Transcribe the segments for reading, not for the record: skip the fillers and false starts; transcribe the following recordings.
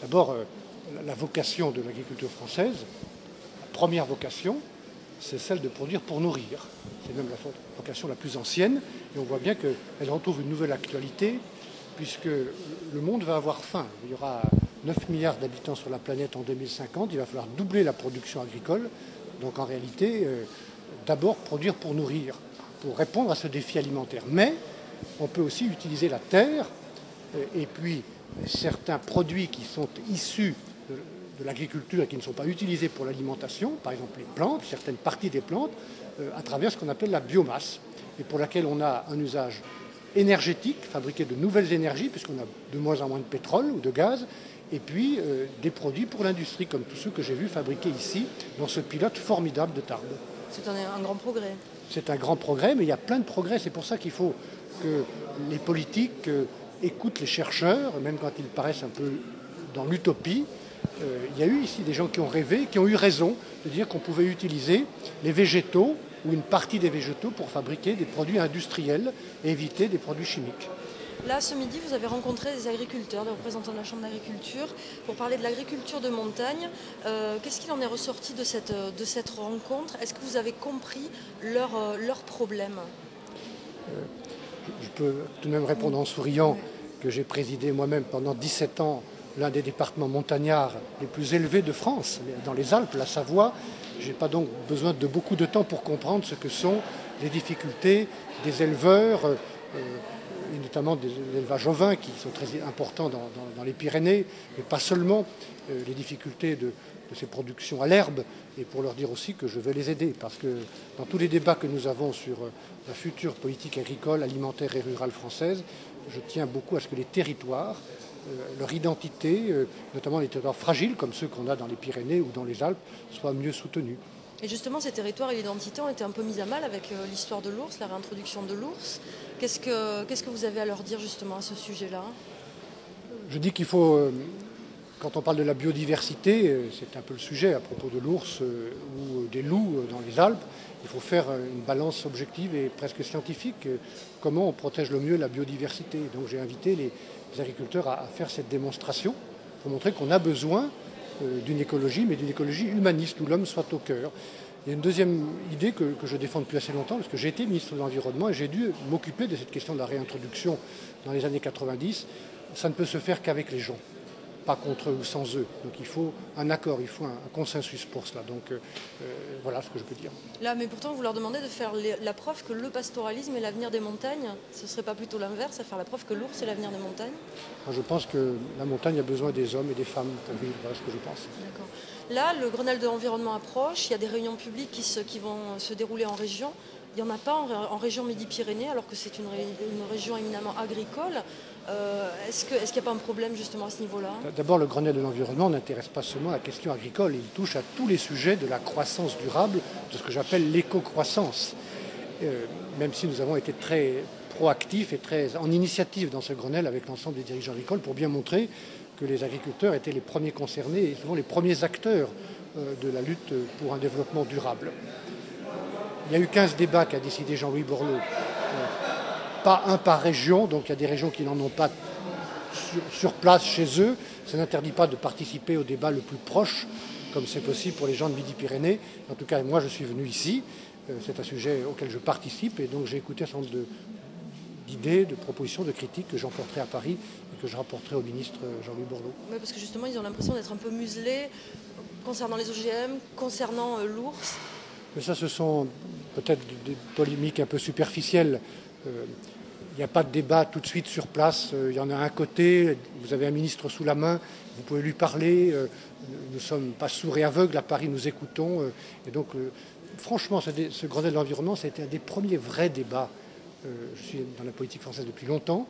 D'abord, la vocation de l'agriculture française, la première vocation, c'est celle de produire pour nourrir. C'est même la vocation la plus ancienne, et on voit bien qu'elle retrouve une nouvelle actualité, puisque le monde va avoir faim. Il y aura 9 milliards d'habitants sur la planète en 2050, il va falloir doubler la production agricole. Donc en réalité, d'abord produire pour nourrir, pour répondre à ce défi alimentaire. Mais on peut aussi utiliser la terre, et puis certains produits qui sont issus de l'agriculture et qui ne sont pas utilisés pour l'alimentation, par exemple les plantes, certaines parties des plantes, à travers ce qu'on appelle la biomasse, et pour laquelle on a un usage énergétique, fabriquer de nouvelles énergies, puisqu'on a de moins en moins de pétrole ou de gaz, et puis des produits pour l'industrie, comme tous ceux que j'ai vus fabriquer ici, dans ce pilote formidable de Tarbes. C'est un grand progrès. C'est un grand progrès, mais il y a plein de progrès. C'est pour ça qu'il faut que les politiques écoutent les chercheurs, même quand ils paraissent un peu dans l'utopie. Il y a eu ici des gens qui ont rêvé, qui ont eu raison de dire qu'on pouvait utiliser les végétaux ou une partie des végétaux pour fabriquer des produits industriels et éviter des produits chimiques. Là, ce midi, vous avez rencontré des agriculteurs, des représentants de la Chambre d'agriculture, pour parler de l'agriculture de montagne. Qu'est-ce qu'il en est ressorti de cette rencontre? Est-ce que vous avez compris leurs problèmes? Je peux tout de même répondre en souriant que j'ai présidé moi-même pendant 17 ans l'un des départements montagnards les plus élevés de France, dans les Alpes, la Savoie. Je n'ai pas donc besoin de beaucoup de temps pour comprendre ce que sont les difficultés des éleveurs, et notamment des élevages ovins qui sont très importants dans les Pyrénées, mais pas seulement, les difficultés de ces productions à l'herbe, et pour leur dire aussi que je vais les aider, parce que dans tous les débats que nous avons sur la future politique agricole, alimentaire et rurale française, je tiens beaucoup à ce que les territoires, leur identité, notamment les territoires fragiles comme ceux qu'on a dans les Pyrénées ou dans les Alpes, soient mieux soutenus. Et justement, ces territoires et l'identité ont été un peu mis à mal avec l'histoire de l'ours, la réintroduction de l'ours. Qu'est-ce que vous avez à leur dire justement à ce sujet-là? Je dis qu'il faut, quand on parle de la biodiversité, c'est un peu le sujet à propos de l'ours ou des loups dans les Alpes, il faut faire une balance objective et presque scientifique. Comment on protège le mieux la biodiversité? Donc j'ai invité les agriculteurs à faire cette démonstration pour montrer qu'on a besoin d'une écologie, mais d'une écologie humaniste où l'homme soit au cœur. Il y a une deuxième idée que je défends depuis assez longtemps, parce que j'ai été ministre de l'Environnement et j'ai dû m'occuper de cette question de la réintroduction dans les années 90. Ça ne peut se faire qu'avec les gens, pas contre eux ou sans eux. Donc il faut un accord, il faut un consensus pour cela. Donc voilà ce que je peux dire. Là, mais pourtant, vous leur demandez de faire la preuve que le pastoralisme est l'avenir des montagnes. Ce ne serait pas plutôt l'inverse, à faire la preuve que l'ours est l'avenir des montagnes? Moi, je pense que la montagne a besoin des hommes et des femmes pour vivre. Voilà ce que je pense. D'accord. Là, le Grenelle de l'environnement approche. Il y a des réunions publiques qui vont se dérouler en région. Il n'y en a pas en région Midi-Pyrénées, alors que c'est une région éminemment agricole. Est-ce qu'il n'y a pas un problème justement à ce niveau-là? D'abord, le Grenelle de l'environnement n'intéresse pas seulement la question agricole, il touche à tous les sujets de la croissance durable, de ce que j'appelle l'éco-croissance. Même si nous avons été très proactifs et très en initiative dans ce Grenelle avec l'ensemble des dirigeants agricoles pour bien montrer que les agriculteurs étaient les premiers concernés et souvent les premiers acteurs de la lutte pour un développement durable. Il y a eu 15 débats qu'a décidé Jean-Louis Borloo, pas un par région, donc il y a des régions qui n'en ont pas sur place chez eux. Ça n'interdit pas de participer au débat le plus proche, comme c'est possible pour les gens de Midi-Pyrénées. En tout cas, moi je suis venu ici, c'est un sujet auquel je participe, et donc j'ai écouté un certain nombre d'idées, de propositions, de critiques que j'emporterai à Paris et que je rapporterai au ministre Jean-Louis Borloo. Oui, parce que justement, ils ont l'impression d'être un peu muselés concernant les OGM, concernant l'ours. Mais ça, ce sont peut-être des polémiques un peu superficielles. Il n'y a pas de débat tout de suite sur place. Il y en a un côté, vous avez un ministre sous la main, vous pouvez lui parler. Nous ne sommes pas sourds et aveugles, à Paris nous écoutons. Et donc, franchement, ce Grenelle de l'environnement, ça a été un des premiers vrais débats. Je suis dans la politique française depuis longtemps.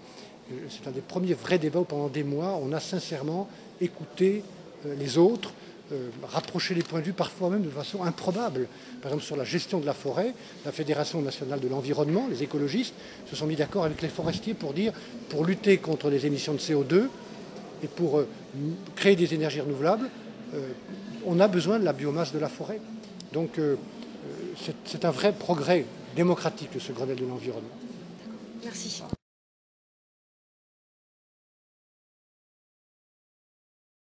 C'est un des premiers vrais débats où pendant des mois, on a sincèrement écouté les autres, rapprocher les points de vue, parfois même de façon improbable. Par exemple, sur la gestion de la forêt, la Fédération nationale de l'environnement, les écologistes, se sont mis d'accord avec les forestiers pour lutter contre les émissions de CO2 et pour créer des énergies renouvelables, on a besoin de la biomasse de la forêt. Donc c'est un vrai progrès démocratique, ce Grenelle de l'environnement. Merci.